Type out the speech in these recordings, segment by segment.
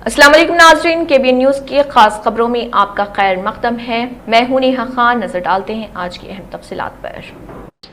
अस्सलाम वालेकुम नाज़रीन, KBN न्यूज़ की खास खबरों में आपका खैर मक़दम है। मैं हूं नेहा खान। नजर डालते हैं आज की अहम तफसीलात पर।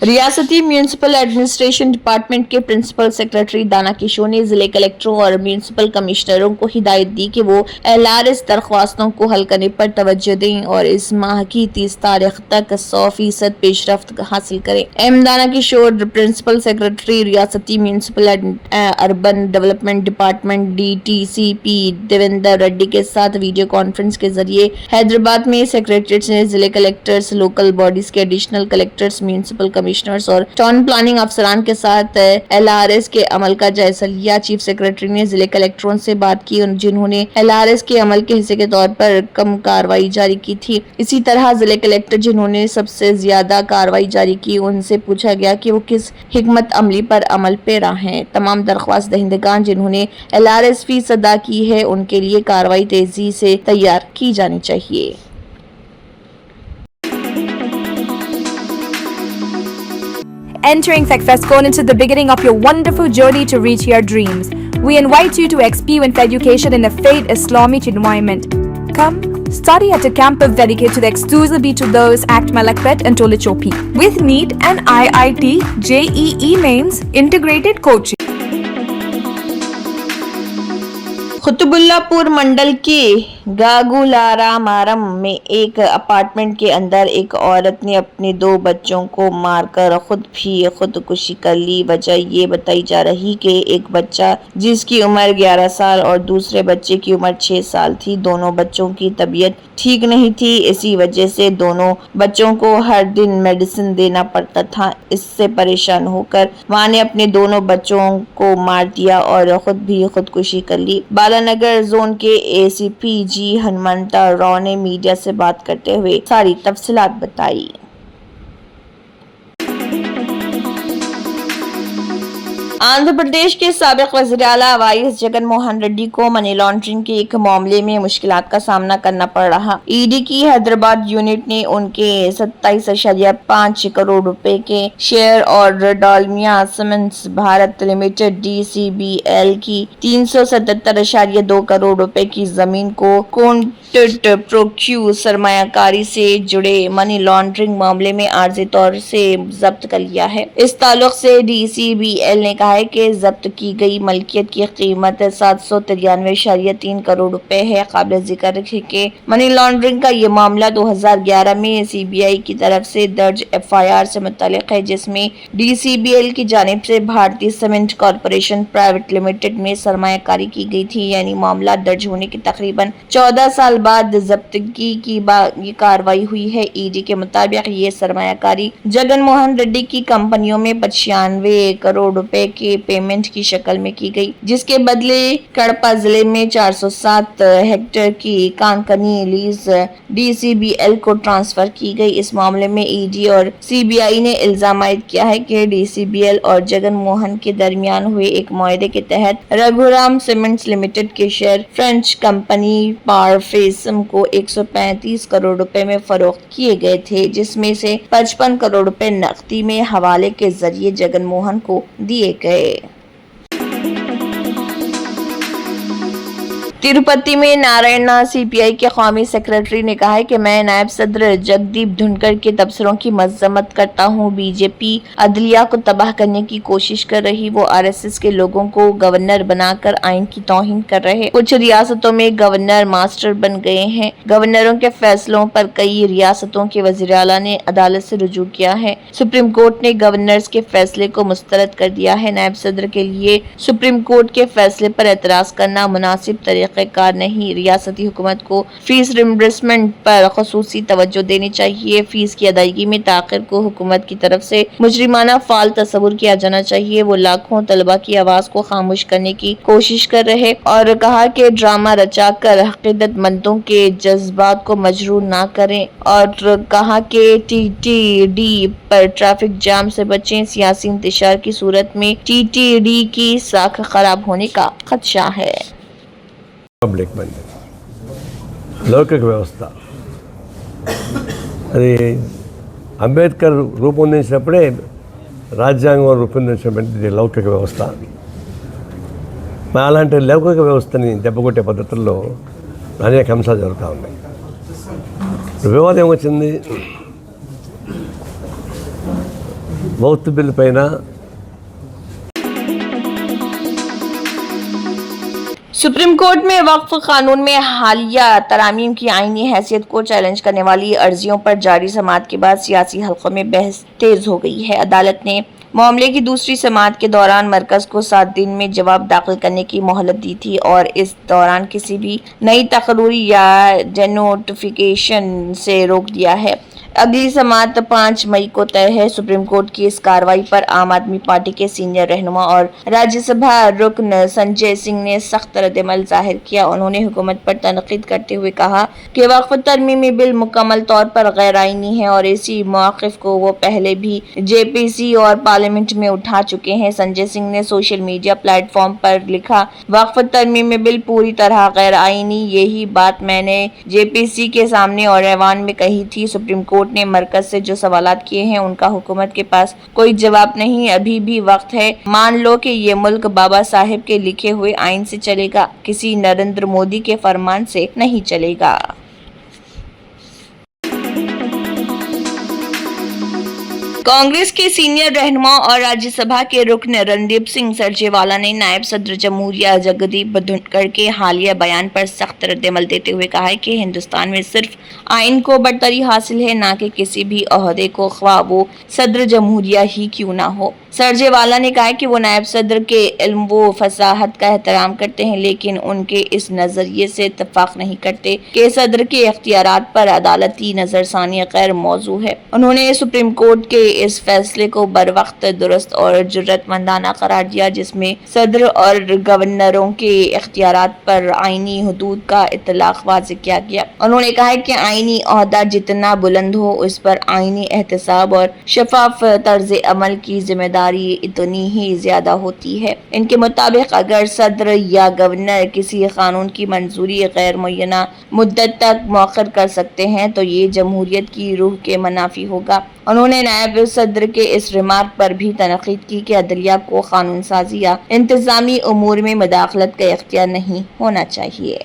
रियासती म्यूनसिपल एडमिनिस्ट्रेशन डिपार्टमेंट के प्रिंसिपल सेक्रेटरी दाना किशोर ने जिले कलेक्टरों और म्यूनसिपल कमिश्नरों को हिदायत दी कि वो LRS दरख्वास्तों को हल करने पर तवज्जो दें और इस माह की 30 तारीख तक 100% पेशरफ्त हासिल करें। दाना किशोर प्रिंसिपल सेक्रेटरी रियासती municipal urban development department DTCP Devendra Reddy के साथ वीडियो कॉन्फ्रेंस के जरिए हैदराबाद में सेक्रेटरीज ने जिले कलेक्टर्स, लोकल बॉडीज के एडिशनल कलेक्टर्स, म्यूनसिपल कमिश्नर्स और टाउन प्लानिंग अफसरान के साथ LRS के अमल का जायजा लिया। चीफ सेक्रेटरी ने जिले कलेक्टरों से बात की जिन्होंने LRS के अमल के हिस्से के तौर पर कम कार्रवाई जारी की थी। इसी तरह जिले कलेक्टर जिन्होंने सबसे ज्यादा कार्रवाई जारी की, उनसे पूछा गया कि वो किस हिकमत अमली पर अमल पेरा हैं। तमाम दरख्वास्त दहिंदगान जिन्होंने LRS फीस अदा की है, उनके लिए कार्रवाई तेजी से तैयार की जानी चाहिए। Entering Success Cone into the beginning of your wonderful journey to reach your dreams. We invite you to experience education in a faith Islamic environment. Come, study at a campus dedicated exclusively to those at Malakpet and Tolichopi. With NEET and IIT, JEE mains, integrated coaching. Quthbullapur मंडल के गागुलारामारम में एक apartment के अंदर एक औरत ने अपने 2 बच्चों को मारकर खुद भी खुदकुशी कर ली। वजह ये बताई जा रही कि एक बच्चा जिसकी उम्र 11 साल और दूसरे बच्चे की उम्र 6 साल थी, दोनों बच्चों की तबीयत ठीक नहीं थी। इसी वजह से दोनों बच्चों को हर दिन मेडिसिन देना पड़ता था। इससे परेशान होकर मां ने अपने दोनों बच्चों को मार दिया और खुद भी खुदकुशी कर ली। बालानगर जोन के ACP जी हनुमंता राव ने मीडिया से बात करते हुए सारी तफसीलात बताई। आंध्र प्रदेश के साबिक वज़ीर आला वाईएस जगन मोहन रेड्डी को मनी लॉन्ड्रिंग के एक मामले में मुश्किलात का सामना करना पड़ रहा। ED की हैदराबाद यूनिट ने उनके 27.5 करोड़ रुपए के शेयर और Dalmia cements Bharat limited DCBL की 377.2 करोड़ रुपए की जमीन को कॉन्टेक्ट प्रोक्यू सरमायाकारी से जुड़े मनी लॉन्ड्रिंग मामले में आर्जी तौर से जब्त कर लिया है। इस ताल्लुक से DCBL ने कहा है कि जब्त की गई मलकियत की कीमत 793.3 करोड़ रुपए है। काबिल जिक्र है कि मनी लॉन्ड्रिंग का ये मामला 2011 में CBI की तरफ से दर्ज FIR से मुतालिक है, जिसमें DCBL की जानिब से भारतीय सीमेंट कॉर्पोरेशन प्राइवेट लिमिटेड में सरमायाकारी की गई थी। यानी मामला दर्ज होने के तकरीबन 14 साल बाद जब्तगी की ये कार्रवाई हुई है। ED के मुताबिक ये सरमायाकारी जगन मोहन रेड्डी की कंपनियों में 95 करोड़ रुपए के पेमेंट की शक्ल में की गई, जिसके बदले कड़पा जिले में 407 हेक्टेयर की कानकनी लीज DCBL को ट्रांसफर की गई। इस मामले में ED और CBI ने इल्जाम आयद किया है कि DCBL और जगन मोहन के दरमियान हुए एक मुआहदे के तहत रघुराम सीमेंट्स लिमिटेड के शेयर फ्रेंच कंपनी पारफेसम को 135 करोड़ रुपए में फरोख्त किए गए थे, जिसमें से 55 करोड़ रुपए नकदी में हवाले के जरिए जगन मोहन को दिए गए। तिरुपति में नारायणा CPI के कौमी सेक्रेटरी ने कहा है कि मैं नायब सदर जगदीप धुनकर के तबसरों की मजम्मत करता हूं। BJP अदलिया को तबाह करने की कोशिश कर रही, वो RSS के लोगों को गवर्नर बनाकर आइन की तौहीन कर रहे। कुछ रियासतों में गवर्नर मास्टर बन गए हैं। गवर्नरों के फैसलों पर कई रियासतों के वज़ीर आला ने अदालत से रुजू किया है। सुप्रीम कोर्ट ने गवर्नर्स के फैसले को मुस्तरद कर दिया है। नायब सदर के लिए सुप्रीम कोर्ट के फैसले पर एतराज करना मुनासिब तरीका कार नहीं। रियासती हुकूमत को फीस रिम्बर्समेंट पर खसूसी तवज्जो देनी चाहिए। फीस की अदायगी में ताखिर को हुकूमत की तरफ से मुजरिमाना फाल तस्वुर किया जाना चाहिए। वो लाखों तलबा की आवाज को खामोश करने की कोशिश कर रहे और कहा कि ड्रामा रचाकर अकीदतमंदों के जज्बात को मजरूर ना करें और कहा कि TTD पर ट्रैफिक जाम से बचें। सियासी इंतशार की सूरत में TTD की साख खराब होने का खदशा है। పబ్లిక్ బండి లౌకిక వ్యవస్థ అది అంబేద్కర్ రూపొందించినప్పుడే రాజ్యాంగం రూపొందించినటువంటి లౌకిక వ్యవస్థ మా అలాంటి లౌకిక వ్యవస్థని దెబ్బకొట్టే పద్ధతుల్లో అనేక అంశాలు జరుగుతూ ఉన్నాయి. వివాదం ఏమొచ్చింది? వక్ఫ్ బిల్ పైన सुप्रीम कोर्ट में वक्फ कानून में हालिया तरामीम की आईनी हैसियत को चैलेंज करने वाली अर्जियों पर जारी समाअत के बाद सियासी हलकों में बहस तेज हो गई है। अदालत ने मामले की दूसरी समाअत के दौरान मरकज को 7 दिन में जवाब दाखिल करने की मोहलत दी थी और इस दौरान किसी भी नई तकरीर या डेनोटिफिकेशन से रोक दिया है। अगली समाअत 5 मई को तय है। सुप्रीम कोर्ट की इस कार्रवाई पर आम आदमी पार्टी के सीनियर रहनुमा और राज्यसभा रुकन संजय सिंह ने सख्त रद्दमल जाहिर किया। उन्होंने हुकूमत पर तनकीद करते हुए कहा कि वक्फ तरमीमी बिल मुकम्मल तौर पर गैर आईनी है और इसी मौक़िफ़ को वो पहले भी जेपीसी और पार्लियामेंट में उठा चुके हैं। संजय सिंह ने सोशल मीडिया प्लेटफॉर्म पर लिखा, वक्फ तरमीमी बिल पूरी तरह गैर आईनी, यही बात मैंने जेपीसी के सामने और ऐवान में कही थी। सुप्रीम कोर्ट ने मरकज से जो सवालात किए हैं उनका हुकूमत के पास कोई जवाब नहीं, अभी भी वक्त है। मान लो कि ये मुल्क बाबा साहेब के लिखे हुए आइन से चलेगा, किसी नरेंद्र मोदी के फरमान से नहीं चलेगा। कांग्रेस के सीनियर रहनुमा और राज्यसभा के रुकन रणदीप सिंह सुरजेवाला ने नायब सदर जमहूरिया जगदीप धनखड़ के हालिया बयान पर सख्त रद्दमल देते हुए कहा है कि हिंदुस्तान में सिर्फ आइन को बरतरी हासिल है, ना कि किसी भी ओहदे को, ख्वाह वो सदर जमहूरिया ही क्यों ना हो। सुरजेवाला ने कहा कि वो नायब सदर के इल्म व फसाहत का एहतराम करते हैं, लेकिन उनके इस नजरिए से इत्तफाक नहीं करते कि सदर के इख्तियारात पर अदालती नजरसानी गैर मौजू है। उन्होंने सुप्रीम कोर्ट के इस फैसले को बर वक्त, दुरुस्त और जुर्रतमंदाना करार दिया, जिसमें सदर और गवर्नरों के इख्तियारात पर आईनी हदूद का इतलाक वाज़ेह किया गया। उन्होंने कहा कि आईनी ओहदा जितना बुलंद हो, उस पर आईनी एहतसाब और शफाफ तर्ज अमल की जिम्मेदारी इतनी ही ज्यादा होती है। इनके मुताबिक अगर सदर या गवर्नर किसी कानून की मंजूरी गैर मुय्यना मुद्दत तक मौखर कर सकते हैं तो ये जमहूरियत की रूह के मुनाफी होगा। उन्होंने नायब सदर के इस रिमार्क पर भी तनकीद की कि अदलिया को कानून साजी या इंतजामी उमूर में मुदाखलत का इख्तियार नहीं होना चाहिए।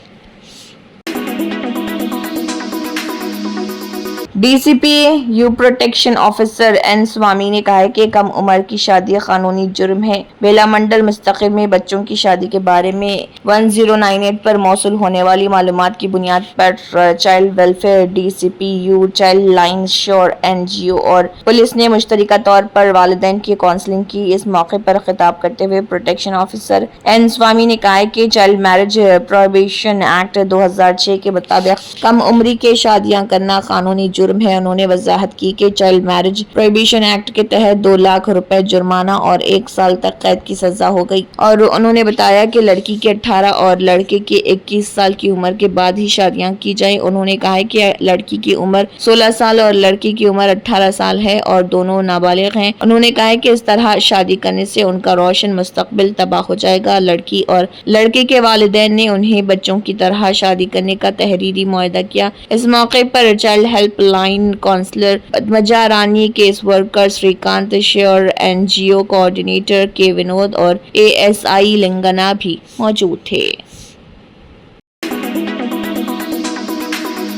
DCP U protection officer N Swamy ने कहा है कि कम उम्र की शादी कानूनी जुर्म है। बेला मंडल मुस्तकिल में बच्चों की शादी के बारे में 1098 पर मौसूल होने वाली मालूमात की बुनियाद पर child welfare, DCP you, child line sure NGO और पुलिस ने मुश्तरका तौर पर वालिदैन की काउंसलिंग की। इस मौके पर खिताब करते हुए प्रोटेक्शन ऑफिसर एन स्वामी ने कहा कि चाइल्ड मैरिज प्रोहिबिशन एक्ट 2006 के मुताबिक कम उम्री के शादियां करना कानूनी जुर्म है। उन्होंने वजाहत की कि चाइल्ड मैरिज प्रोहिबिशन एक्ट के तहत 2 लाख रुपए जुर्माना और 1 साल तक कैद की सजा हो गई। और उन्होंने बताया कि लड़की के 18 और लड़के के 21 साल की उम्र के बाद ही शादियां की जाए। उन्होंने कहा कि लड़की की उम्र 16 साल और लड़की की उम्र 18 साल है और दोनों नाबालिग हैं। उन्होंने कहा कि इस तरह शादी करने से उनका रोशन मुस्तकबिल तबाह हो जाएगा। लड़की और लड़के के वालिदैन ने उन्हें बच्चों की तरह शादी करने का तहरीरी मुआहदा किया। इस मौके पर child help line counsellor Padmaja Rani, case worker Srikanth, sure NGO coordinator K Vinod और ASI लिंगना भी मौजूद थे।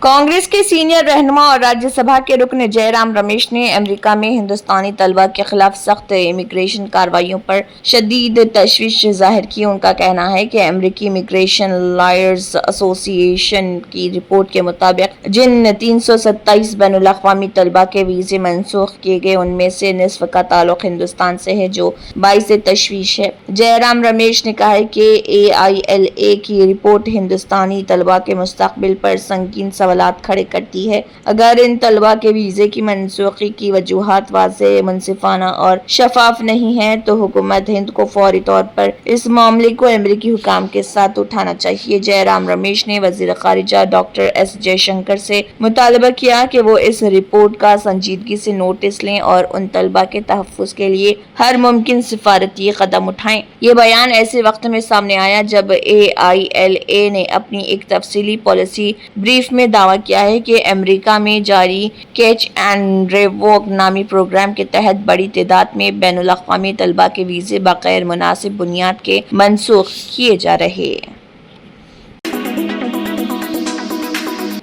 कांग्रेस के सीनियर रहनुमा और राज्यसभा के रुकन जयराम रमेश ने अमेरिका में हिंदुस्तानी तलबा के खिलाफ सख्त इमिग्रेशन कार्रवाइयों पर शदीद तशवीश जाहिर की। उनका कहना है कि अमेरिकी इमिग्रेशन लॉयर्स एसोसिएशन की रिपोर्ट के मुताबिक जिन 327 बैनुल अक़वामी तलबा के वीज़े मनसूख किए गए उनमें से निस्फ का ताल्लुक हिंदुस्तान से है, जो बाइस तशवीश है। जयराम रमेश ने कहा है कि AILA की रिपोर्ट हिंदुस्तानी तलबा के मुस्तकबिल पर संगीन सवालात खड़े करती है। अगर इन तलबा के वीजे की मनसूखी की वजूहात वाज़ेह, मुनसिफाना और शफाफ नहीं है तो हुकूमत हिंद को फौरी तौर पर इस मामले को अमेरिकी हुकाम के साथ उठाना चाहिए। जयराम रमेश ने वज़ीर ख़ारिजा डॉक्टर S जयशंकर से मुतालबा किया कि वो इस रिपोर्ट का संजीदगी से नोटिस लें और उन तलबा के तहफ़्फ़ुज़ के लिए हर मुमकिन सिफारती कदम उठाएं। ये बयान ऐसे वक्त में सामने आया जब AILA ने अपनी एक तफसीली पॉलिसी ब्रीफ में دعویٰ کیا ہے کہ امریکہ میں جاری کیچ اینڈ ریووک نامی پروگرام کے تحت بڑی تعداد میں بین الاقوامی طلباء کے ویزے بغیر مناسب بنیاد کے منسوخ کیے جا رہے ہیں۔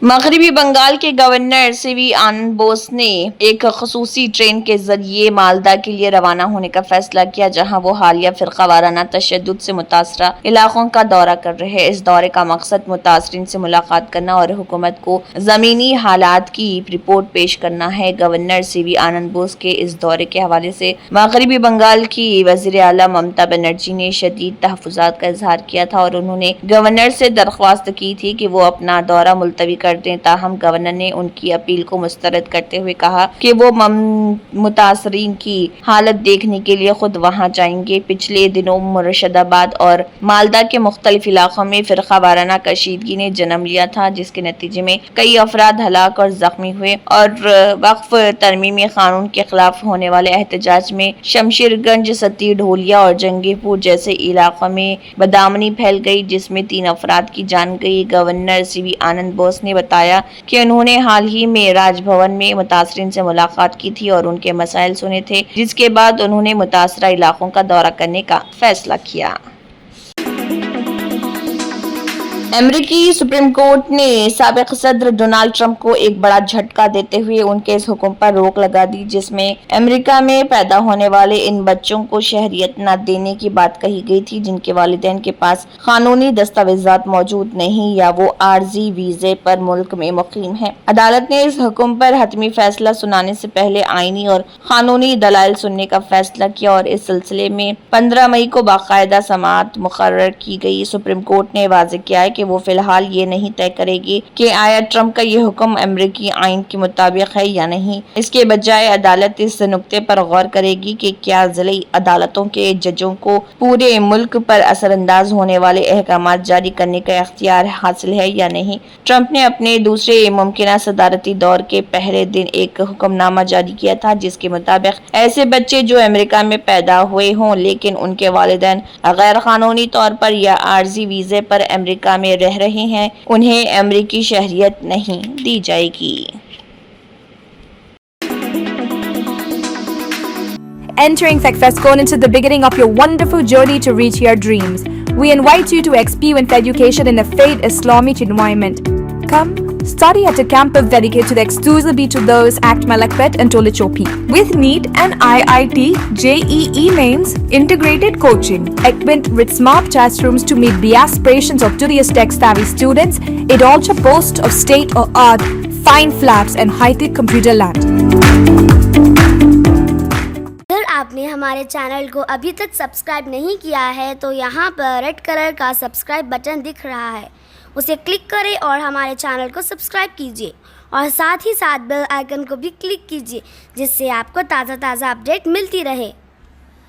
مغربی بنگال کے گورنر سی وی آنند بوس نے ایک خصوصی ٹرین کے ذریعے مالدہ کے لیے روانہ ہونے کا فیصلہ کیا، جہاں وہ حالیہ فرقہ وارانہ تشدد سے متاثرہ علاقوں کا دورہ کر رہے ہیں۔ اس دورے کا مقصد متاثرین سے ملاقات کرنا اور حکومت کو زمینی حالات کی رپورٹ پیش کرنا ہے۔ گورنر سی وی آنند بوس کے اس دورے کے حوالے سے مغربی بنگال کی وزیر اعلیٰ ممتا بنرجی نے شدید تحفظات کا اظہار کیا تھا اور انہوں نے گورنر سے درخواست کی تھی کہ وہ اپنا دورہ ملتوی کر دیں، تاہم گورنر نے ان کی اپیل کو مسترد کرتے ہوئے کہا کہ وہ متاثرین کی حالت دیکھنے کے لیے خود وہاں جائیں گے۔ پچھلے دنوں مرشد آباد اور مالدہ کے مختلف علاقوں میں فرقہ وارانہ کشیدگی نے جنم لیا تھا، جس کے نتیجے میں کئی افراد ہلاک اور زخمی ہوئے اور وقف ترمیمی قانون کے خلاف ہونے والے احتجاج میں شمشیر گنج، ستی ڈھولیا اور جنگی پور جیسے علاقوں میں بدامنی پھیل گئی، جس میں 3 افراد کی جان گئی۔ گورنر سی وی آنند بوس نے بتایا کہ انہوں نے حال ہی میں راج بھون میں متاثرین سے ملاقات کی تھی اور ان کے مسائل سنے تھے، جس کے بعد انہوں نے متاثرہ علاقوں کا دورہ کرنے کا فیصلہ کیا۔ امریکی سپریم کورٹ نے سابق صدر ڈونلڈ ٹرمپ کو ایک بڑا جھٹکا دیتے ہوئے ان کے اس حکم پر روک لگا دی جس میں امریکہ میں پیدا ہونے والے ان بچوں کو شہریت نہ دینے کی بات کہی گئی تھی جن کے والدین کے پاس قانونی دستاویزات موجود نہیں یا وہ عارضی ویزے پر ملک میں مقیم ہیں۔ عدالت نے اس حکم پر حتمی فیصلہ سنانے سے پہلے آئینی اور قانونی دلائل سننے کا فیصلہ کیا اور اس سلسلے میں 15 مئی کو باقاعدہ سماعت مقرر کی گئی۔ سپریم کورٹ نے واضح کیا ہے کہ وہ فی الحال یہ نہیں طے کرے گی کہ آیا ٹرمپ کا یہ حکم امریکی آئین کے مطابق ہے یا نہیں۔ اس کے بجائے عدالت اس نکتے پر غور کرے گی کہ کیا ضلعی عدالتوں کے ججوں کو پورے ملک پر اثر انداز ہونے والے احکامات جاری کرنے کا اختیار حاصل ہے یا نہیں۔ ٹرمپ نے اپنے دوسرے ممکنہ صدارتی دور کے پہلے دن ایک حکم نامہ جاری کیا تھا جس کے مطابق ایسے بچے جو امریکہ میں پیدا ہوئے ہوں لیکن ان کے والدین غیر قانونی طور پر یا عارضی ویزے پر امریکہ میں رہ رہے ہیں انہیں امریکی شہریت نہیں دی جائے گی۔ Entering Secfescon into the beginning of your wonderful journey to reach your dreams. We invite you to experience education in a faith Islamic environment. Come, study at a campus dedicated exclusively to those at Malakpet and Tolichopi. With NEET and IIT, JEE mains, integrated coaching, equipped with smart classrooms to meet the aspirations of today's tech-savvy students, it also boasts of state-of-the-art fine labs and high-tech computer labs. اگر آپ نے ہمارے channel کو ابھی تک subscribe نہیں کیا ہے تو یہاں پر ریڈ کلر کا سبسکرائب بٹن دکھ رہا ہے، اسے کلک کریں اور ہمارے چینل کو سبسکرائب کیجیے اور ساتھ ہی ساتھ بیل آئیکن کو بھی کلک کیجیے جس سے آپ کو تازہ اپڈیٹ ملتی رہے۔